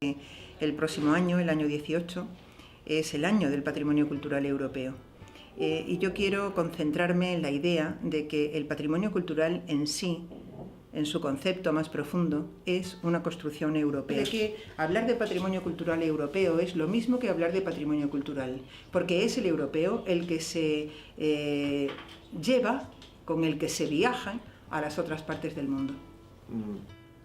El próximo año, el año 18, es el año del patrimonio cultural europeo. Y yo quiero concentrarme en la idea de que el patrimonio cultural en sí, en su concepto más profundo, es una construcción europea. De que hablar de patrimonio cultural europeo es lo mismo que hablar de patrimonio cultural, porque es el europeo el que se lleva, con el que se viaja a las otras partes del mundo.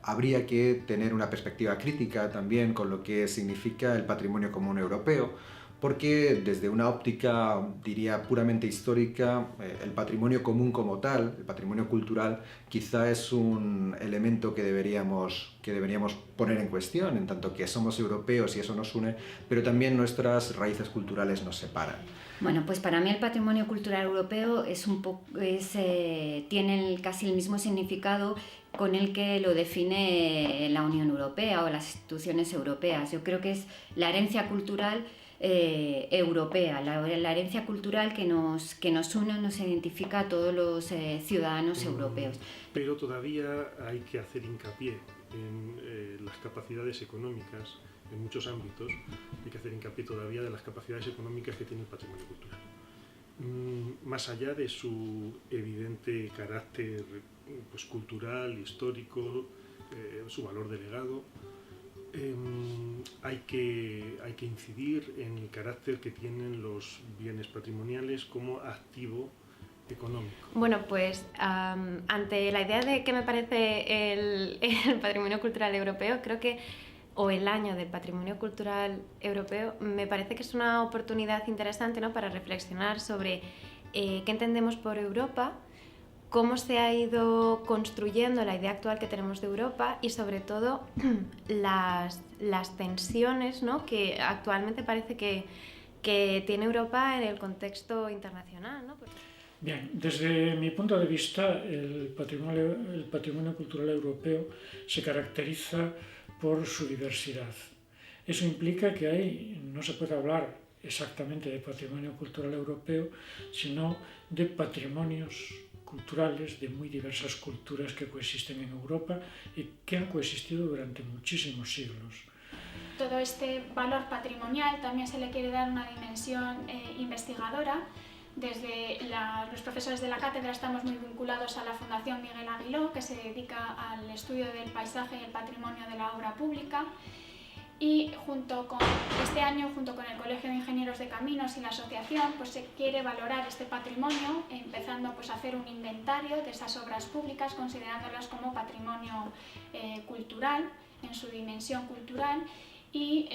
Habría que tener una perspectiva crítica también con lo que significa el patrimonio común europeo, porque desde una óptica, diría, puramente histórica, el patrimonio común como tal, el patrimonio cultural, quizá es un elemento que deberíamos poner en cuestión, en tanto que somos europeos y eso nos une, pero también nuestras raíces culturales nos separan. Bueno, pues para mí el patrimonio cultural europeo tiene casi el mismo significado con el que lo define la Unión Europea o las instituciones europeas. Yo creo que es la herencia cultural europea, la herencia cultural que nos une, nos identifica a todos los ciudadanos europeos. Pero todavía hay que hacer hincapié en las capacidades económicas, en muchos ámbitos, hay que hacer hincapié todavía de las capacidades económicas que tiene el patrimonio cultural. Más allá de su evidente carácter pues, cultural, histórico, su valor de legado, hay que incidir en el carácter que tienen los bienes patrimoniales como activo económico. Bueno, pues ante la idea de qué me parece el patrimonio cultural europeo, creo que, o el año del patrimonio cultural europeo, me parece que es una oportunidad interesante, ¿no?, para reflexionar sobre qué entendemos por Europa, cómo se ha ido construyendo la idea actual que tenemos de Europa y sobre todo las tensiones, ¿no?, que actualmente parece que tiene Europa en el contexto internacional, ¿no? Bien, desde mi punto de vista, el patrimonio cultural europeo se caracteriza por su diversidad. Eso implica que no se puede hablar exactamente de patrimonio cultural europeo, sino de patrimonios culturales de muy diversas culturas que coexisten en Europa y que han coexistido durante muchísimos siglos. Todo este valor patrimonial también se le quiere dar una dimensión investigadora. Desde los profesores de la cátedra estamos muy vinculados a la Fundación Miguel Aguiló, que se dedica al estudio del paisaje y el patrimonio de la obra pública. Y este año, junto con el Colegio de Ingenieros de Caminos y la asociación, pues se quiere valorar este patrimonio, empezando pues, a hacer un inventario de esas obras públicas, considerándolas como patrimonio cultural, en su dimensión cultural. Y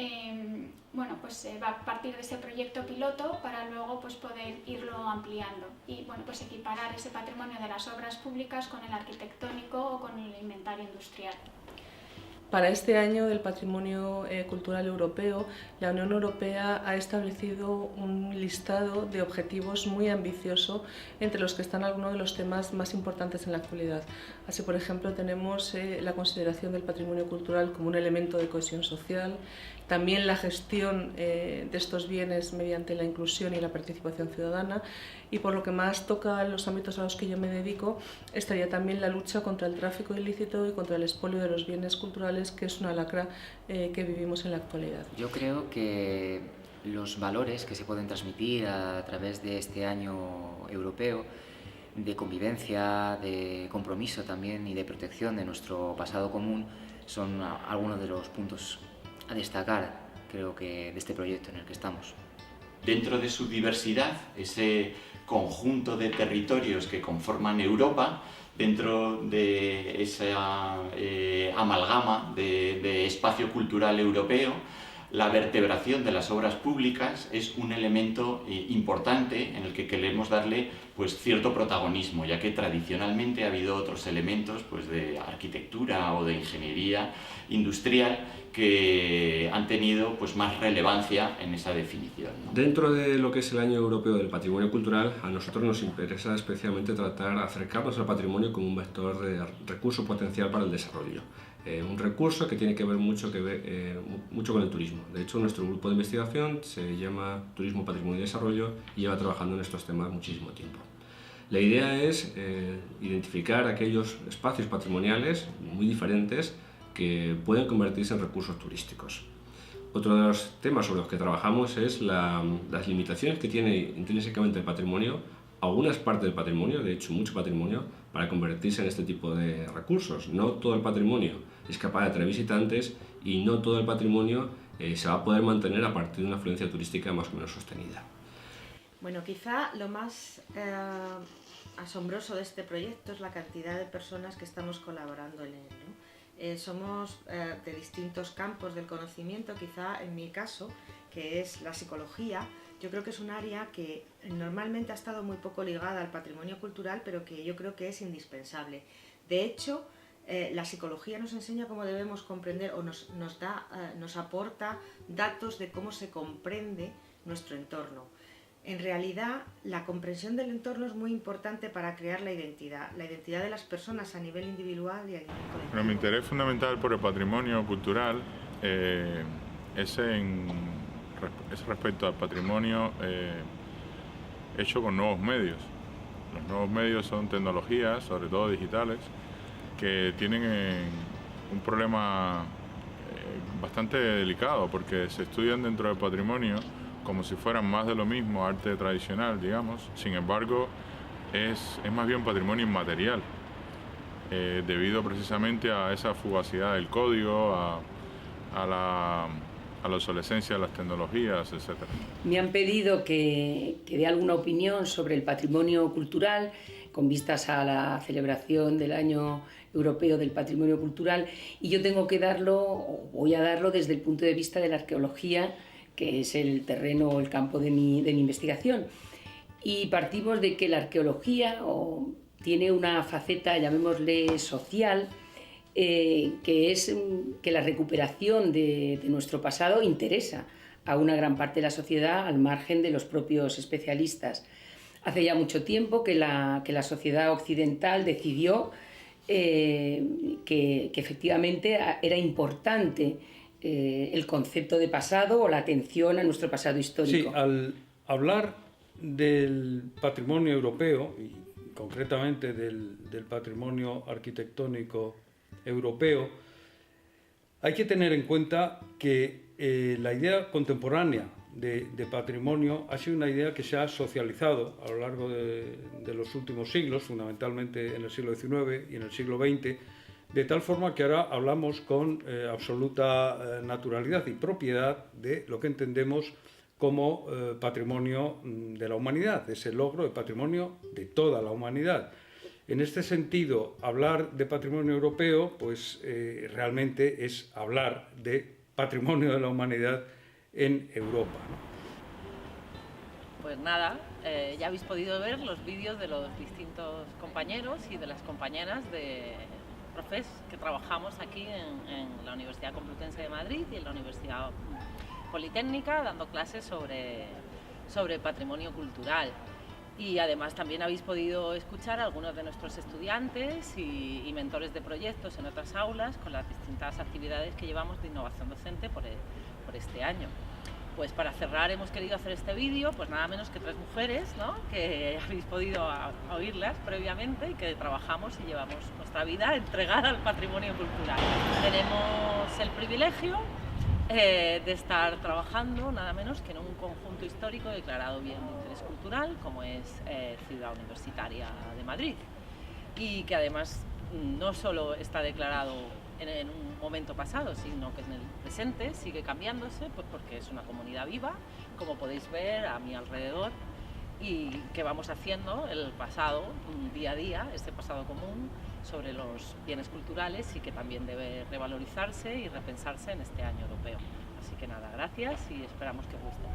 bueno, pues se va a partir de ese proyecto piloto para luego pues, poder irlo ampliando y bueno, pues equiparar ese patrimonio de las obras públicas con el arquitectónico o con el inventario industrial. Para este año del patrimonio cultural europeo, la Unión Europea ha establecido un listado de objetivos muy ambicioso, entre los que están algunos de los temas más importantes en la actualidad. Así, por ejemplo, tenemos la consideración del patrimonio cultural como un elemento de cohesión social, también la gestión de estos bienes mediante la inclusión y la participación ciudadana, y por lo que más toca los ámbitos a los que yo me dedico, estaría también la lucha contra el tráfico ilícito y contra el expolio de los bienes culturales, que es una lacra que vivimos en la actualidad. Yo creo que los valores que se pueden transmitir a través de este año europeo, de convivencia, de compromiso también y de protección de nuestro pasado común, son algunos de los puntos a destacar, creo que, de este proyecto en el que estamos. Dentro de su diversidad, ese conjunto de territorios que conforman Europa, dentro de esa amalgama de espacio cultural europeo, la vertebración de las obras públicas es un elemento importante en el que queremos darle pues, cierto protagonismo, ya que tradicionalmente ha habido otros elementos pues, de arquitectura o de ingeniería industrial que han tenido pues, más relevancia en esa definición, ¿no? Dentro de lo que es el Año Europeo del Patrimonio Cultural, a nosotros nos interesa especialmente acercarnos al patrimonio como un vector de recurso potencial para el desarrollo. Un recurso que tiene que ver mucho con el turismo. De hecho, nuestro grupo de investigación se llama Turismo, Patrimonio y Desarrollo y lleva trabajando en estos temas muchísimo tiempo. La idea es identificar aquellos espacios patrimoniales muy diferentes que pueden convertirse en recursos turísticos. Otro de los temas sobre los que trabajamos es las limitaciones que tiene intrínsecamente el patrimonio, algunas partes del patrimonio, de hecho mucho patrimonio, para convertirse en este tipo de recursos. No todo el patrimonio es capaz de atraer visitantes y no todo el patrimonio se va a poder mantener a partir de una afluencia turística más o menos sostenida. Bueno, quizá lo más asombroso de este proyecto es la cantidad de personas que estamos colaborando en él, ¿no? Somos de distintos campos del conocimiento, quizá en mi caso, que es la psicología. Yo creo que es un área que normalmente ha estado muy poco ligada al patrimonio cultural, pero que yo creo que es indispensable. De hecho, la psicología nos enseña cómo debemos comprender o nos aporta datos de cómo se comprende nuestro entorno. En realidad, la comprensión del entorno es muy importante para crear la identidad de las personas a nivel individual y a nivel colectivo. Bueno, mi interés fundamental por el patrimonio cultural es respecto al patrimonio hecho con nuevos medios. Los nuevos medios son tecnologías, sobre todo digitales, que tienen un problema bastante delicado porque se estudian dentro del patrimonio como si fueran más de lo mismo, arte tradicional, digamos. Sin embargo, es más bien patrimonio inmaterial, debido precisamente a esa fugacidad del código, a la obsolescencia de las tecnologías, etc. Me han pedido que dé alguna opinión sobre el patrimonio cultural con vistas a la celebración del Año Europeo del Patrimonio Cultural, y yo tengo que voy a darlo desde el punto de vista de la arqueología, que es el terreno o el campo de mi investigación. Y partimos de que la arqueología tiene una faceta, llamémosle social, que es que la recuperación de nuestro pasado interesa a una gran parte de la sociedad al margen de los propios especialistas. Hace ya mucho tiempo que la sociedad occidental decidió que efectivamente era importante el concepto de pasado o la atención a nuestro pasado histórico. Sí, al hablar del patrimonio europeo, y concretamente del patrimonio arquitectónico europeo, hay que tener en cuenta que la idea contemporánea de patrimonio ha sido una idea que se ha socializado a lo largo de los últimos siglos, fundamentalmente en el siglo XIX y en el siglo XX, de tal forma que ahora hablamos con absoluta naturalidad y propiedad de lo que entendemos como patrimonio de la humanidad, ese logro de patrimonio de toda la humanidad. En este sentido, hablar de patrimonio europeo, pues realmente es hablar de patrimonio de la humanidad en Europa, ¿no? Pues nada, ya habéis podido ver los vídeos de los distintos compañeros y de las compañeras de profes que trabajamos aquí en la Universidad Complutense de Madrid y en la Universidad Politécnica dando clases sobre patrimonio cultural. Y además también habéis podido escuchar a algunos de nuestros estudiantes y mentores de proyectos en otras aulas con las distintas actividades que llevamos de innovación docente por este año. Pues para cerrar hemos querido hacer este vídeo, pues nada menos que 3 mujeres, ¿no?, que habéis podido oírlas previamente y que trabajamos y llevamos nuestra vida entregada al patrimonio cultural. Tenemos el privilegio de estar trabajando nada menos que en un conjunto histórico declarado bien de interés cultural como es Ciudad Universitaria de Madrid, y que además no solo está declarado en un momento pasado, sino que en el presente sigue cambiándose, pues porque es una comunidad viva, como podéis ver a mi alrededor, y que vamos haciendo el pasado día a día, este pasado común sobre los bienes culturales, y que también debe revalorizarse y repensarse en este año europeo. Así que nada, gracias y esperamos que os guste.